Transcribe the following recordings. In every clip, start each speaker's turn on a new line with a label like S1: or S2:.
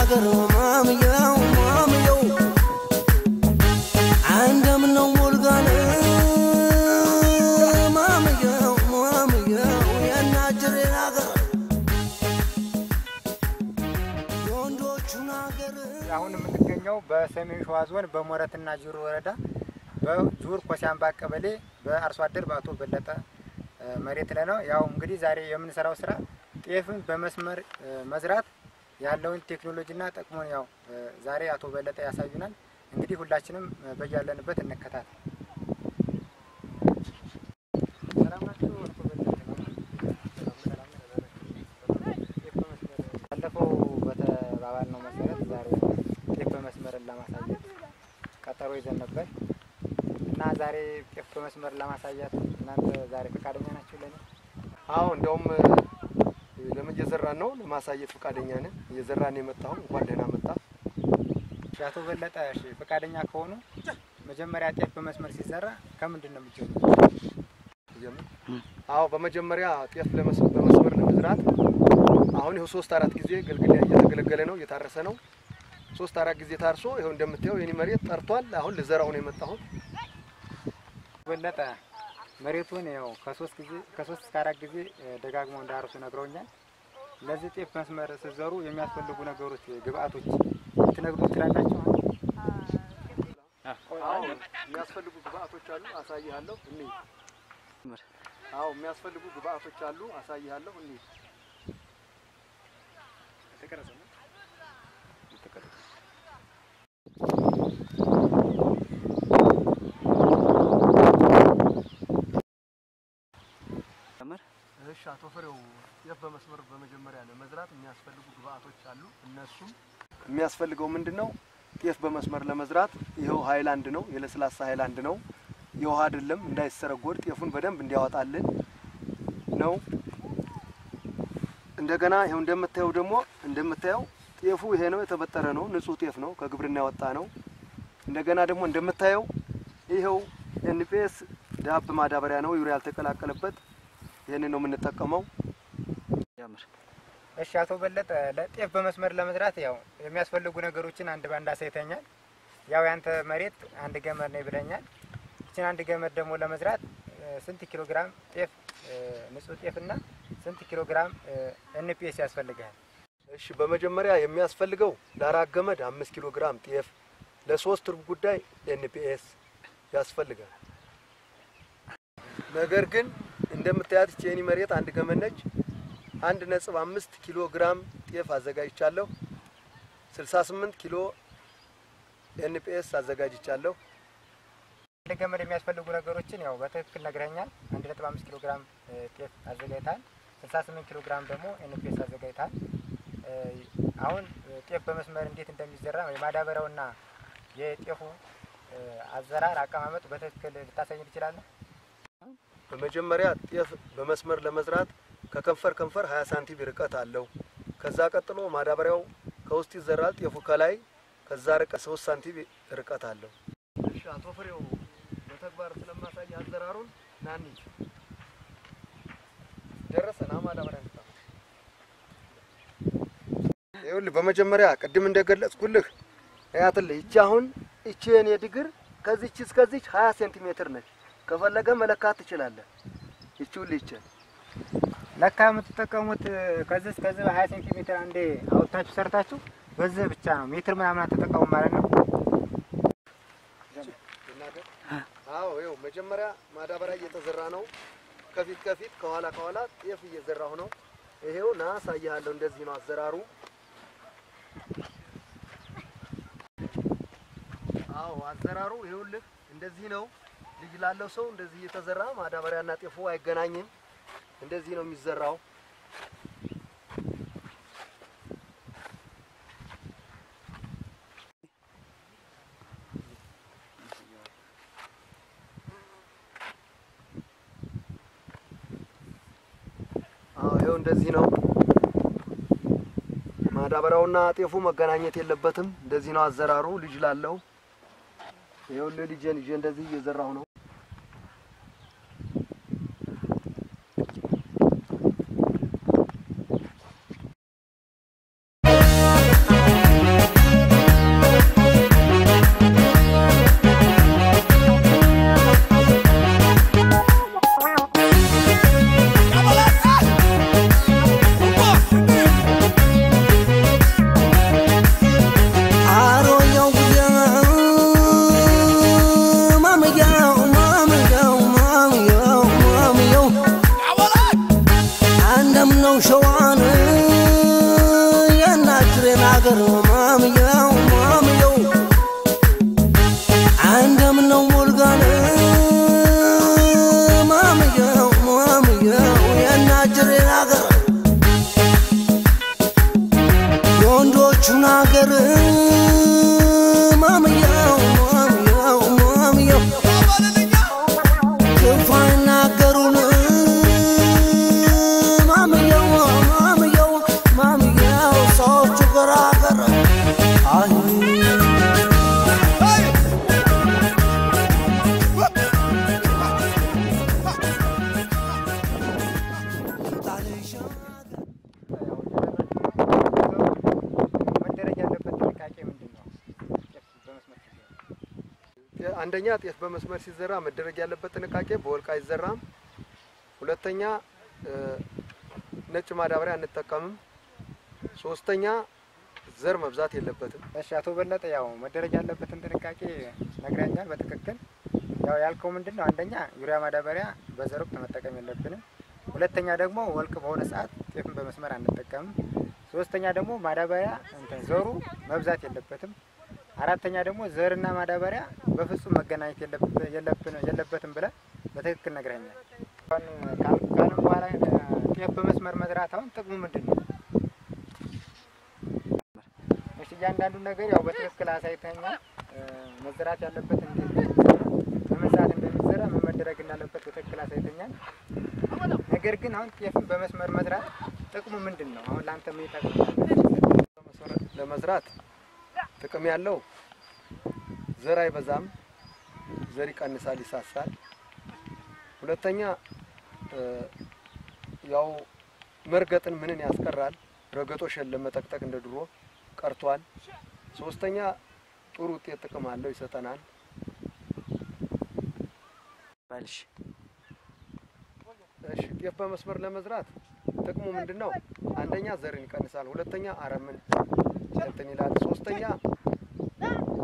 S1: አገር ማምየው ማምየው عندهم نمول قال مامي يا ناجر الأغر
S2: አሁን የምንገኘው በሰሜን ሸዋ ዞን በሞረትና ጅሩ ወረዳ በጁር ኮሲያምባ ቀበሌ በአርሶ አደር በአቶ በለጠ መሬት ላይ ነው። ያው እንግዲህ ዛሬ የምንሰራው ስራ ጤፍን በመስመር መዝራት ያለውን ቴክኖሎጂና ጥቅሙን ያው ዛሬ አቶ በለጠ ያሳዩናል። እንግዲህ ሁላችንም በያለንበት እንከታተል። ሰላም ናችሁ? አቶ በለጠ ባለፈው በተባባልነው መሰረት ዛሬ ጤፍ በመስመር ለማሳየት ቀጠሮ ይዘን ነበር እና ዛሬ ጤፍ በመስመር ለማሳየት እናንተ ዛሬ ፈቃደኛ ናችሁ ለኔ?
S3: አዎ እንደውም ለምን እየዘራን ነው ለማሳየት ፈቃደኛ ነን። እየዘራን የመጣው እንኳን ደህና መጣ።
S2: አቶ በለጠ እሺ ፈቃደኛ ከሆኑ መጀመሪያ ጤፍ በመስመር ሲዘራ ከምንድን ነው የሚጀምረው?
S3: አዎ በመጀመሪያ ጤፍ በመስመር ለመዝራት አሁን ይሄው 3-4 ጊዜ ገልግል እየተገለገለ ነው እየታረሰ ነው። 3-4 ጊዜ ታርሶ ይሄው እንደምታየው የኔ መሬት ጠርቷል። አሁን ልዘራው ነው የመጣው።
S2: በለጠ መሬቱን ያው ከ3 እስከ 4 ጊዜ ደጋግሞ እንዳርሱ ነግረውኛል። ለዚህ ጤፍ መስመር ሲዘሩ የሚያስፈልጉ ነገሮች ግብአቶች ትነግሩ ትላላችሁ?
S3: አዎ የሚያስፈልጉ ግብአቶች አሉ አሳይሃለሁ። አዎ የሚያስፈልጉ ግብአቶች አሉ አሳይሃለሁ። እሺ አቶ ፍሬው ጤፍ በመስመር በመጀመሪያ ለመዝራት የሚያስፈልጉ ግብአቶች አሉ። እነሱም የሚያስፈልገው ምንድነው? ጤፍ በመስመር ለመዝራት ይሄው ሃይላንድ ነው፣ የለስላሳ ሃይላንድ ነው። የውሃ አይደለም እንዳይሰረጎድ ጤፉን በደንብ እንዲያወጣልን ነው። እንደገና ይሄው እንደምታየው ጤፉ ይሄ ነው የተበጠረ ነው፣ ንጹህ ጤፍ ነው፣ ከግብርና ያወጣ ነው። እንደገና ደግሞ እንደምታየው ይሄው ኤንፒኤስ ዳብ ማዳበሪያ ነው፣ ዩሪያ ያልተቀላቀለበት ይሄንን ነው የምንጠቀመው።
S2: እሺ አቶ በለጠ ለጤፍ በመስመር ለመዝራት ያው የሚያስፈልጉ ነገሮችን አንድ ባንድ አሳይተኛል። ያው ያንተ መሬት አንድ ገመድ ነው ብለኛል። እቺን አንድ ገመድ ደግሞ ለመዝራት ስንት ኪሎ ግራም ጤፍ ንጹህ ጤፍና ስንት ኪሎ ግራም ኤንፒኤስ ያስፈልጋል?
S3: እሺ በመጀመሪያ የሚያስፈልገው ለአራት ገመድ 5 ኪሎ ግራም ጤፍ ለሶስት ሩብ ጉዳይ ኤንፒኤስ ያስፈልጋል። ነገር ግን እንደምታያት የኔ መሬት አንድ ገመድ ነች። 1.5 ኪሎ ግራም ጤፍ አዘጋጅቻለሁ። 68 ኪሎ ኤንፒኤስ አዘጋጅቻለሁ።
S2: ለገመድ የሚያስፈልጉ ነገሮችን ያው በትክክል ነግረኛል። 1.5 ኪሎ ግራም ጤፍ አዘጋጅታል። 68 ኪሎ ግራም ደግሞ ኤንፒኤስ አዘጋጅታል። አሁን ጤፍ በመስመር እንዴት እንደሚዘራ የማዳበሪያውና የጤፉ አዘራር አቀማመጥ በትክክል ልታሳይ ትችላለህ?
S3: በመጀመሪያ ጤፍ በመስመር ለመዝራት ከከንፈር 20 ሳንቲም ርቀት አለው። ከዛ ቀጥሎ ማዳበሪያው ከውስጥ ይዘራል። ጤፉ ከላይ ከዛ ርቀት 3 ሳንቲም ርቀት አለው። እሺ አቶ ፍሬው በተግባር ስለማሳይ አዘራሩን ናንጂ ደረሰና ማዳበሪያ እንታ ይኸውልህ በመጀመሪያ ቅድም እንደገለጽኩልህ ያትልህ እቺ የኔ ድግር ከዚች እስከዚች 20 ሴንቲሜትር ነች። ከፈለገ መለካት ትችላለህ። ይቺው ልጅ
S2: ለካ የምትጠቀሙት ከዚህ እስከዚህ 20 ሴንቲሜትር አንዴ አውጣችሁ ሰርታችሁ በዚህ ብቻ ነው ሜትር ምናምን ተጠቀሙ ማለት ነው።
S3: አዎ ይኸው መጀመሪያ ማዳበሪያ እየተዘራ ነው። ከፊት ከኋላ ጤፍ እየዘራሁ ነው። ይሄው ና ሳይያለሁ እንደዚህ ነው አዘራሩ። አዎ አዘራሩ ይኸውልህ እንደዚህ ነው። ልጅ ላለው ሰው እንደዚህ እየተዘራ ማዳበሪያና ጤፉ አይገናኝም። እንደዚህ ነው የሚዘራው። አዎ ይኸው እንደዚህ ነው። ማዳበሪያውና ጤፉ መገናኘት የለበትም። እንደዚህ ነው አዘራሩ። ልጅ ላለው ይኸውልህ ልጄን ይዤ እንደዚህ እየዘራሁ ነው።
S1: አገር ማምየው ማምየው እንደምነው ሞልጋና ማምየው ማምየው የናጅሬን አገር የወንዶቹን አገር ማምየው ማምየው ማምየው ክፉ አይናገሩን ማምየው ማምየው ማምየው ሰዎቹ ገራገር አይ
S3: አንደኛ ጤፍ በመስመር ሲዘራ መደረግ ያለበት ጥንቃቄ በወልቅ አይዘራም። ሁለተኛ ነጭ ማዳበሪያ አንጠቀምም። ሶስተኛ ዘር መብዛት የለበትም።
S2: እሺ አቶ በለጠ ያው መደረግ ያለበትን ጥንቃቄ ነግረኛል በትክክል። ያው ያልከው ምንድነው? አንደኛ ዩሪያ ማዳበሪያ በዘር ወቅት መጠቀም የለብንም። ሁለተኛ ደግሞ ወልቅ በሆነ ሰዓት ጤፍን በመስመር አንጠቀምም። ሶስተኛ ደግሞ ማዳበሪያ ዘሩ መብዛት የለበትም። አራተኛ ደግሞ ዘርና ማዳበሪያ በፍጹም መገናኘት የለበትም ብለህ በትክክል ነግረኛል። ካልኩ በኋላ ጤፍ በመስመር መዝራት አሁን ጥቅሙ ምንድነው? እሺ እያንዳንዱ ነገር ያው በትክክል አሳይተኛል። መዝራት ያለበት እንዴት በመስራት እንደሚዘራ ምን መደረግ እንዳለበት በትክክል አሳይተኛል። ነገር ግን አሁን ጤፍን በመስመር መዝራት ጥቅሙ ምንድነው? አሁን ላንተ ምን ይጠቅማል?
S3: ለመዝራት ጥቅም ያለው ዘር አይበዛም፣ ዘር ይቀንሳል፣ ይሳሳል። ሁለተኛ ያው መርገጥን ምንን ያስቀራል፣ ረገጦ ሸለም መጠቅጠቅ እንደ ድሮ ቀርቷል። ሶስተኛ ጥሩ ውጤት ጥቅም አለው፣ ይሰጠናል። ባልሽ እሺ ጤፍ በመስመር ለመዝራት ጥቅሙ ምንድነው? አንደኛ ዘርን ይቀንሳል፣ ሁለተኛ አረምን እንትን ይላል፣ ሶስተኛ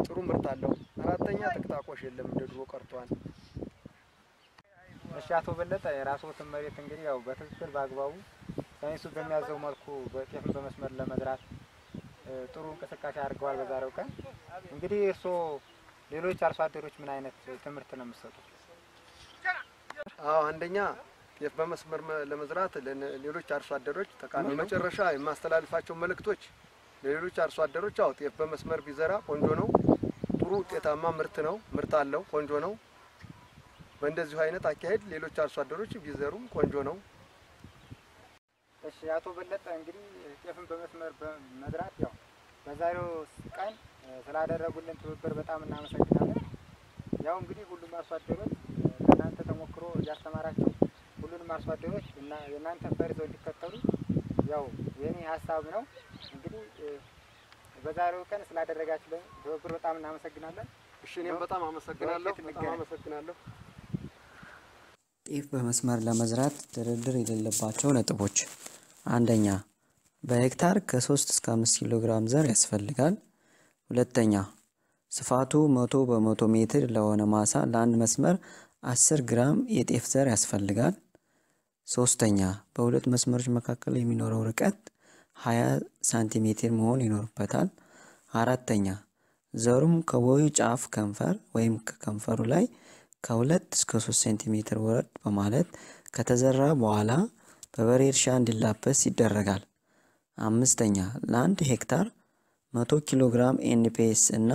S3: ጥሩ ምርት አለው፣ አራተኛ ጥቅጣቆሽ የለም እንደ ድሮ ቀርቷል።
S2: እሺ አቶ በለጠ የራስዎትን መሬት እንግዲህ ያው በትክክል በአግባቡ ሳይንሱ በሚያዘው መልኩ ጤፍን በመስመር ለመዝራት ጥሩ እንቅስቃሴ አድርገዋል በዛሬው ቀን። እንግዲህ እርስዎ ሌሎች አርሶ አደሮች ምን አይነት ትምህርት ነው የሚሰጡት?
S3: አንደኛ ጤፍ በመስመር ለመዝራት ለሌሎች አርሶ አደሮች ጠቃሚ ነው። መጨረሻ የማስተላልፋቸው መልእክቶች ለሌሎች አርሶ አደሮች ጤፍ በመስመር ቢዘራ ቆንጆ ነው፣ ጥሩ ውጤታማ ምርት ነው፣ ምርት አለው፣ ቆንጆ ነው። በእንደዚሁ አይነት አካሄድ ሌሎች አርሶ አደሮች ቢዘሩ ቆንጆ ነው።
S2: እሺ አቶ በለጠ እንግዲህ ጤፍን በመስመር በመዝራት ያው በዛሬው ቀን ስላደረጉልን ትብብር በጣም እናመሰግናለን። ያው እንግዲህ ሁሉም አርሶ አደሮች እናንተ ተሞክሮ እያስተማራችሁ ሁሉንም አርሶ አደሮች እና የእናንተ ፈርዘው እንዲከተሉ ያው የኔ ሀሳብ ነው። እንግዲህ በዛሬው ቀን ስላደረጋችሁልን ትብብር በጣም እናመሰግናለን።
S3: እሺ እኔም በጣም አመሰግናለሁ።
S4: ጤፍ በመስመር ለመዝራት ድርድር የሌለባቸው ነጥቦች፣ አንደኛ በሄክታር ከ3 እስከ 5 ኪሎ ግራም ዘር ያስፈልጋል። ሁለተኛ ስፋቱ 100 በ100 ሜትር ለሆነ ማሳ ለአንድ መስመር 10 ግራም የጤፍ ዘር ያስፈልጋል። ሶስተኛ በሁለት መስመሮች መካከል የሚኖረው ርቀት 20 ሳንቲሜትር መሆን ይኖርበታል። አራተኛ ዘሩም ከቦዩ ጫፍ ከንፈር ወይም ከከንፈሩ ላይ ከ2 እስከ 3 ሴንቲሜትር ወረድ በማለት ከተዘራ በኋላ በበሬ እርሻ እንዲላበስ ይደረጋል። አምስተኛ ለአንድ ሄክታር 100 ኪሎ ግራም ኤንፒኤስ እና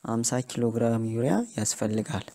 S4: 50 ኪሎ ግራም ዩሪያ ያስፈልጋል።